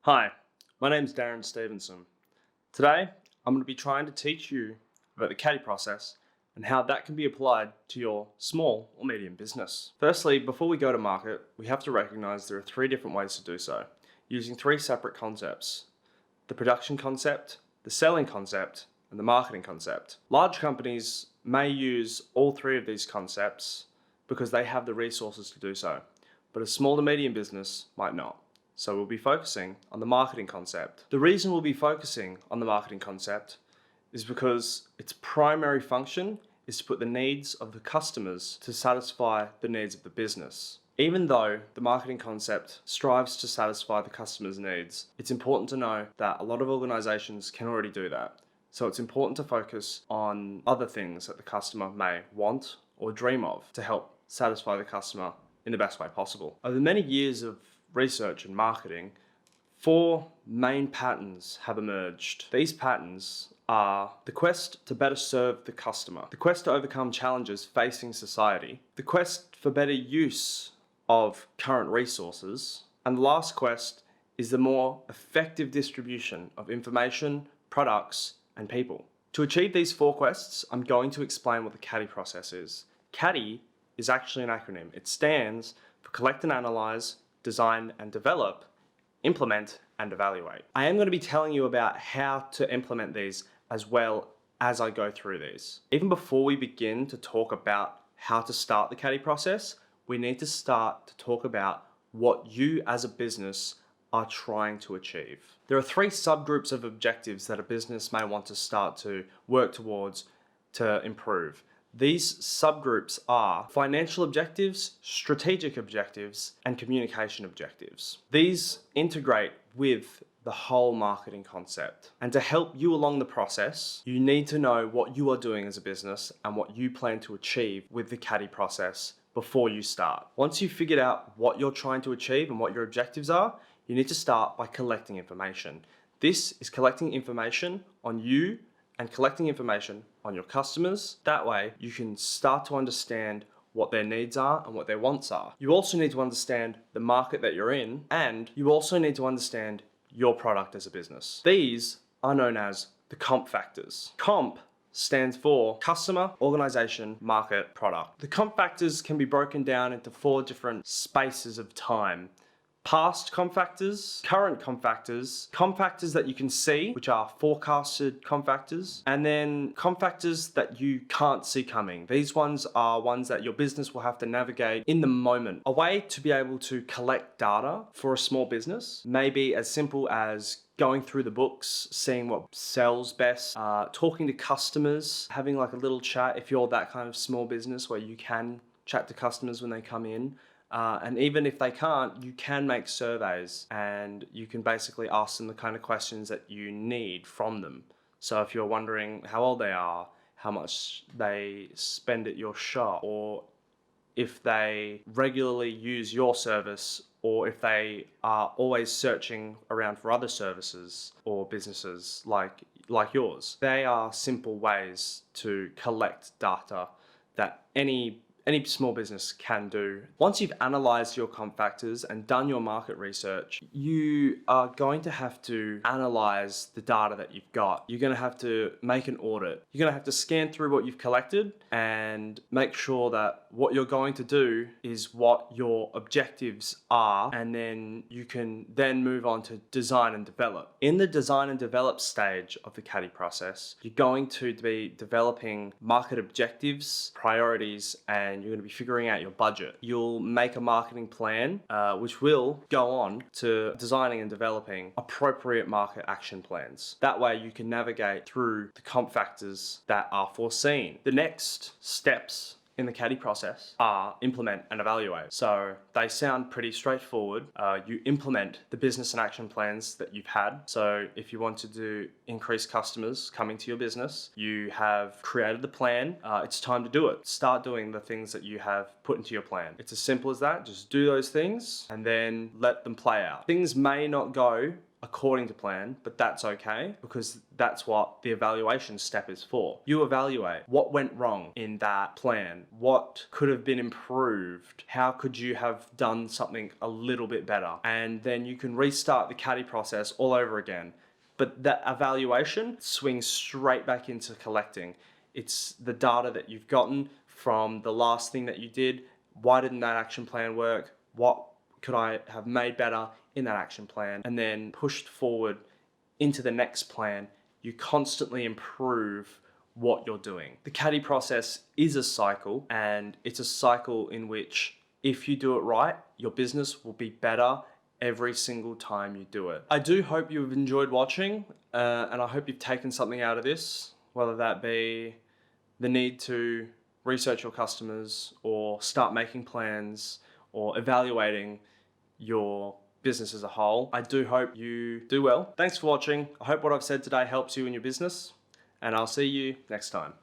Hi, my name is Darren Stevenson. Today, I'm going to be trying to teach you about the CADDIE process and how that can be applied to your small or medium business. Firstly, before we go to market, we have to recognize there are three different ways to do so, using three separate concepts: the production concept, the selling concept, and the marketing concept. Large companies may use all three of these concepts because they have the resources to do so, but a small to medium business might not. So we'll be focusing on the marketing concept. The reason we'll be focusing on the marketing concept is because its primary function is to put the needs of the customers to satisfy the needs of the business. Even though the marketing concept strives to satisfy the customer's needs, it's important to know that a lot of organizations can already do that. So it's important to focus on other things that the customer may want or dream of to help satisfy the customer in the best way possible. Over many years of research and marketing, four main patterns have emerged. These patterns are the quest to better serve the customer, the quest to overcome challenges facing society, the quest for better use of current resources, and the last quest is the more effective distribution of information, products, and people. To achieve these four quests, I'm going to explain what the CADDIE process is. CADDIE is actually an acronym. It stands for Collect and Analyze, Design and Develop, Implement and Evaluate. I am going to be telling you about how to implement these as well as I go through these. Even before we begin to talk about how to start the CADDIE process, we need to start to talk about what you as a business are trying to achieve. There are three subgroups of objectives that a business may want to start to work towards to improve. These subgroups are financial objectives, strategic objectives, and communication objectives. These integrate with the whole marketing concept. And to help you along the process, you need to know what you are doing as a business and what you plan to achieve with the CADDIE process before you start. Once you've figured out what you're trying to achieve and what your objectives are, you need to start by collecting information. This is collecting information on you and collecting information on your customers. That way, you can start to understand what their needs are and what their wants are. You also need to understand the market that you're in, and you also need to understand your product as a business. These are known as the COMP factors. COMP stands for customer, organization, market, product. The COMP factors can be broken down into four different spaces of time: past COMP factors, current COMP factors that you can see, which are forecasted COMP factors, and then COMP factors that you can't see coming. These ones are ones that your business will have to navigate in the moment. A way to be able to collect data for a small business may be as simple as going through the books, seeing what sells best, talking to customers, having like a little chat if you're that kind of small business where you can chat to customers when they come in. And even if they can't, you can make surveys and you can basically ask them the kind of questions that you need from them. So if you're wondering how old they are, how much they spend at your shop, or if they regularly use your service, or if they are always searching around for other services or businesses like yours. They are simple ways to collect data that any small business can do. Once you've analyzed your COMP factors and done your market research, you are going to have to analyze the data that you've got. You're going to have to make an audit. You're going to have to scan through what you've collected and make sure that what you're going to do is what your objectives are, and then you can then move on to design and develop. In the design and develop stage of the CADDIE process, you're going to be developing market objectives, priorities, and you're going to be figuring out your budget. You'll make a marketing plan, which will go on to designing and developing appropriate market action plans. That way you can navigate through the COMP factors that are foreseen. The next steps in the CADDIE process are implement and evaluate. So they sound pretty straightforward. You implement the business and action plans that you've had. So if you wanted to increase customers coming to your business, you have created the plan. It's time to do it. Start doing the things that you have put into your plan. It's as simple as that. Just do those things and then let them play out. Things may not go according to plan, but that's okay because that's what the evaluation step is for. You evaluate what went wrong in that plan, what could have been improved, how could you have done something a little bit better, and then you can restart the CADDIE process all over again. But that evaluation swings straight back into collecting. It's the data that you've gotten from the last thing that you did. Why didn't that action plan work? What could I have made better in that action plan? And then pushed forward into the next plan. You constantly improve what you're doing. The CADDIE process is a cycle, and it's a cycle in which if you do it right, your business will be better every single time you do it. I do hope you've enjoyed watching, and I hope you've taken something out of this, whether that be the need to research your customers or start making plans or evaluating your business as a whole. I do hope you do well. Thanks for watching. I hope what I've said today helps you in your business, and I'll see you next time.